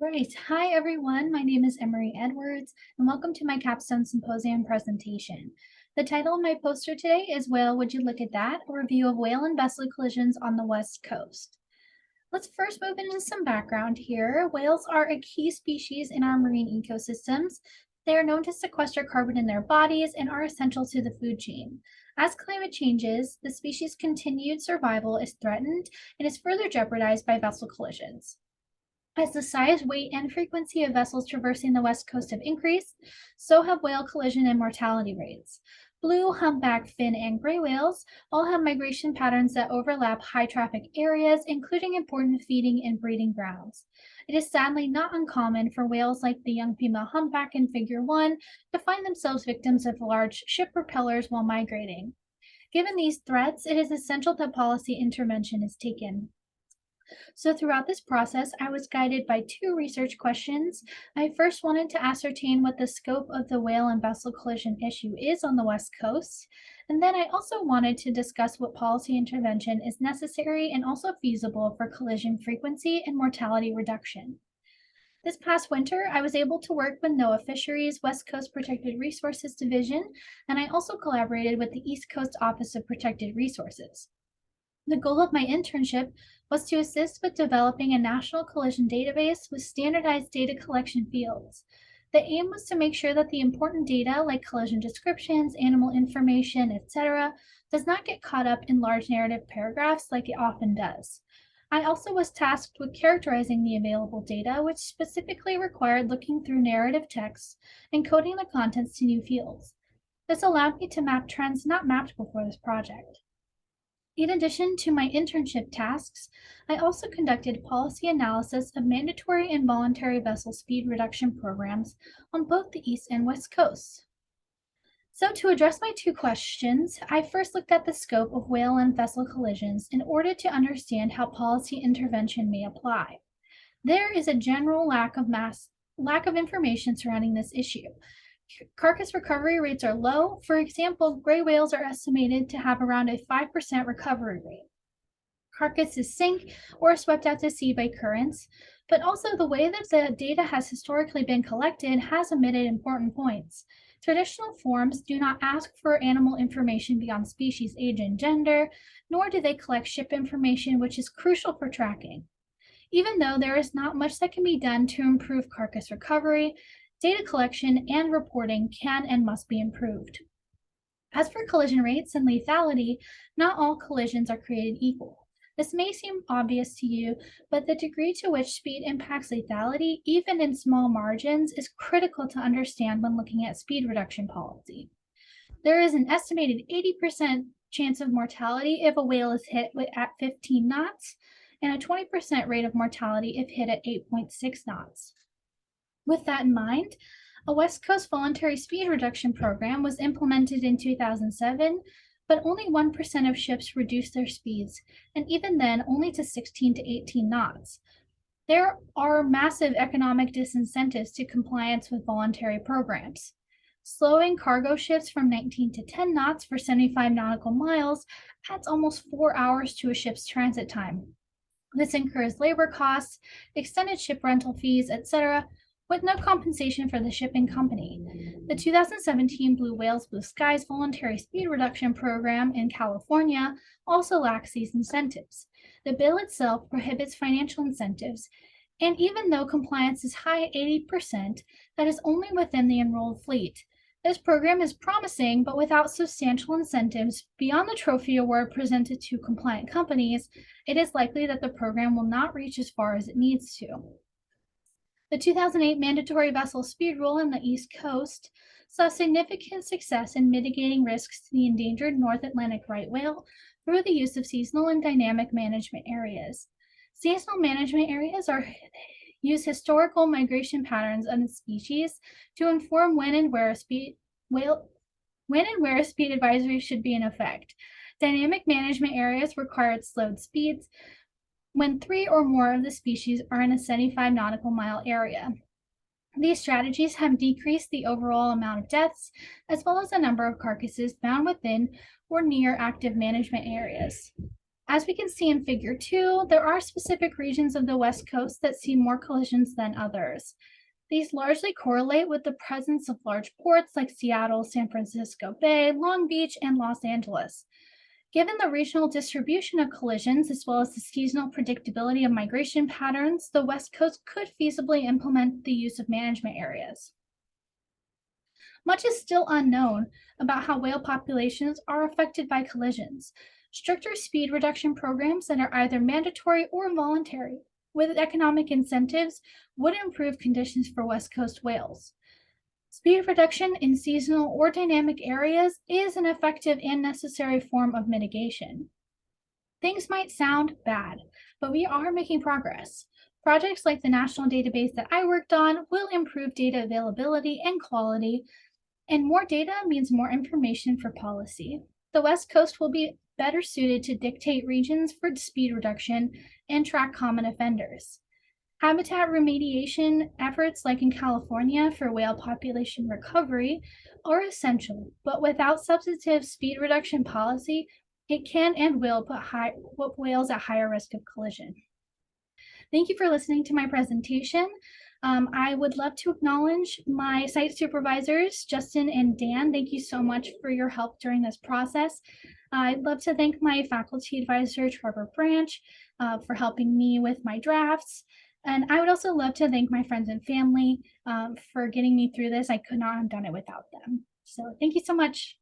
Right. Hi, everyone. My name is Emery Edwards, and welcome to my Capstone Symposium presentation. The title of my poster today is Whale, Would You Look at That? A review of whale and vessel collisions on the West Coast. Let's first move into some background here. Whales are a key species in our marine ecosystems. They are known to sequester carbon in their bodies and are essential to the food chain. As climate changes, the species' continued survival is threatened and is further jeopardized by vessel collisions. As the size, weight, and frequency of vessels traversing the west coast have increased, so have whale collision and mortality rates. Blue, humpback, fin, and gray whales all have migration patterns that overlap high traffic areas, including important feeding and breeding grounds. It is sadly not uncommon for whales like the young female humpback in Figure 1 to find themselves victims of large ship propellers while migrating. Given these threats, it is essential that policy intervention is taken. So, throughout this process, I was guided by two research questions. I first wanted to ascertain what the scope of the whale and vessel collision issue is on the West Coast. And then I also wanted to discuss what policy intervention is necessary and also feasible for collision frequency and mortality reduction. This past winter, I was able to work with NOAA Fisheries West Coast Protected Resources Division, and I also collaborated with the East Coast Office of Protected Resources. The goal of my internship was to assist with developing a national collision database with standardized data collection fields. The aim was to make sure that the important data like collision descriptions, animal information, etc., does not get caught up in large narrative paragraphs like it often does. I also was tasked with characterizing the available data, which specifically required looking through narrative texts and coding the contents to new fields. This allowed me to map trends not mapped before this project. In addition to my internship tasks, I also conducted policy analysis of mandatory and voluntary vessel speed reduction programs on both the East and West Coasts. So, to address my two questions, I first looked at the scope of whale and vessel collisions in order to understand how policy intervention may apply. There is a general lack of information surrounding this issue. Carcass recovery rates are low. For example, gray whales are estimated to have around a 5% recovery rate. Carcasses sink or are swept out to sea by currents, but also the way that the data has historically been collected has omitted important points. Traditional forms do not ask for animal information beyond species, age, and gender, nor do they collect ship information, which is crucial for tracking. Even though there is not much that can be done to improve carcass recovery, data collection and reporting can and must be improved. As for collision rates and lethality, not all collisions are created equal. This may seem obvious to you, but the degree to which speed impacts lethality, even in small margins, is critical to understand when looking at speed reduction policy. There is an estimated 80% chance of mortality if a whale is hit at 15 knots, and a 20% rate of mortality if hit at 8.6 knots. With that in mind, a West Coast voluntary speed reduction program was implemented in 2007, but only 1% of ships reduced their speeds, and even then, only to 16 to 18 knots. There are massive economic disincentives to compliance with voluntary programs. Slowing cargo ships from 19 to 10 knots for 75 nautical miles adds almost 4 hours to a ship's transit time. This incurs labor costs, extended ship rental fees, etc., with no compensation for the shipping company. The 2017 Blue Whales Blue Skies voluntary speed reduction program in California also lacks these incentives. The bill itself prohibits financial incentives, and even though compliance is high at 80%, that is only within the enrolled fleet. This program is promising, but without substantial incentives beyond the trophy award presented to compliant companies, it is likely that the program will not reach as far as it needs to. The 2008 mandatory vessel speed rule in the East Coast saw significant success in mitigating risks to the endangered North Atlantic right whale through the use of seasonal and dynamic management areas. Seasonal management areas use historical migration patterns of the species to inform when and where a speed advisory should be in effect. Dynamic management areas require slowed speeds, when 3 or more of the species are in a 75 nautical mile area. These strategies have decreased the overall amount of deaths, as well as the number of carcasses found within or near active management areas. As we can see in Figure 2, there are specific regions of the West Coast that see more collisions than others. These largely correlate with the presence of large ports like Seattle, San Francisco Bay, Long Beach, and Los Angeles. Given the regional distribution of collisions, as well as the seasonal predictability of migration patterns, the West Coast could feasibly implement the use of management areas. Much is still unknown about how whale populations are affected by collisions. Stricter speed reduction programs that are either mandatory or voluntary, with economic incentives, would improve conditions for West Coast whales. Speed reduction in seasonal or dynamic areas is an effective and necessary form of mitigation. Things might sound bad, but we are making progress. Projects like the national database that I worked on will improve data availability and quality, and more data means more information for policy. The West Coast will be better suited to dictate regions for speed reduction and track common offenders. Habitat remediation efforts, like in California for whale population recovery, are essential, but without substantive speed reduction policy, it can and will put whales at higher risk of collision. Thank you for listening to my presentation. I would love to acknowledge my site supervisors, Justin and Dan. Thank you so much for your help during this process. I'd love to thank my faculty advisor, Trevor Branch, for helping me with my drafts. And I would also love to thank my friends and family for getting me through this. I could not have done it without them. So thank you so much.